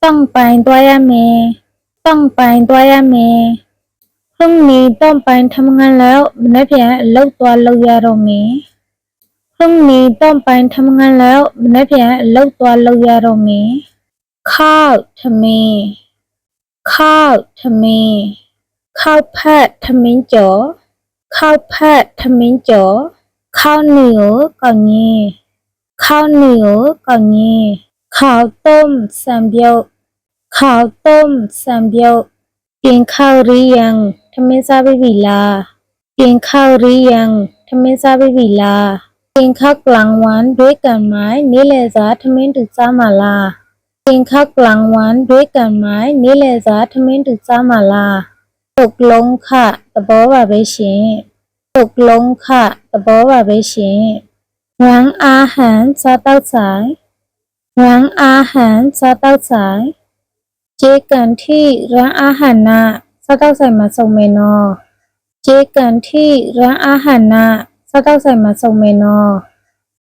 ต้องไปด้วยยะเมต้องไปด้วยยะเมพรุ่งนี้ต้องไปทำงานแล้วมันได้เพียงเลิกตัวเลิกยาโรเมพรุ่งนี้ต้องไปทำงานแล้วมันได้เพียงเลิกตัวเลิกยาโรเมข้าวทำเมข้าวทำเมข้าวผัดทำเมจ๋อข้าวผัดทำเมจ๋อข้าวเหนียวก่อนนี้ข้าวเหนียวก่อนนี้ข้าวต้มสามเดียวข้าวต้มสามเดียวกินข้าวหรือยังทำไมทราบไม่บีลากินข้าวหรือยังทำไมทราบไม่บีลากินข้าวกลางวันด้วยกันไหมนี่แหละจ้าทำไมถึงจ้ามาลากินข้าวกลางวันด้วยกันไหมนี่แหละจ้าทำไมถึงจ้ามาลาตกลงค่ะตะโบว่าไปရှင်ตกลงค่ะตะโบว่าไปရှင်ร้านอาหารစားတောက်ဆိုင်ร้านอาหารစားတောက်ဆိုင်เจอกันที่ร้านอาหารนะစားတောက်ဆိုင်မှာစုံမယ်နော်เจอกันที่ร้านอาหารนะစားတောက်ဆိုင်မှာစုံမယ်နော်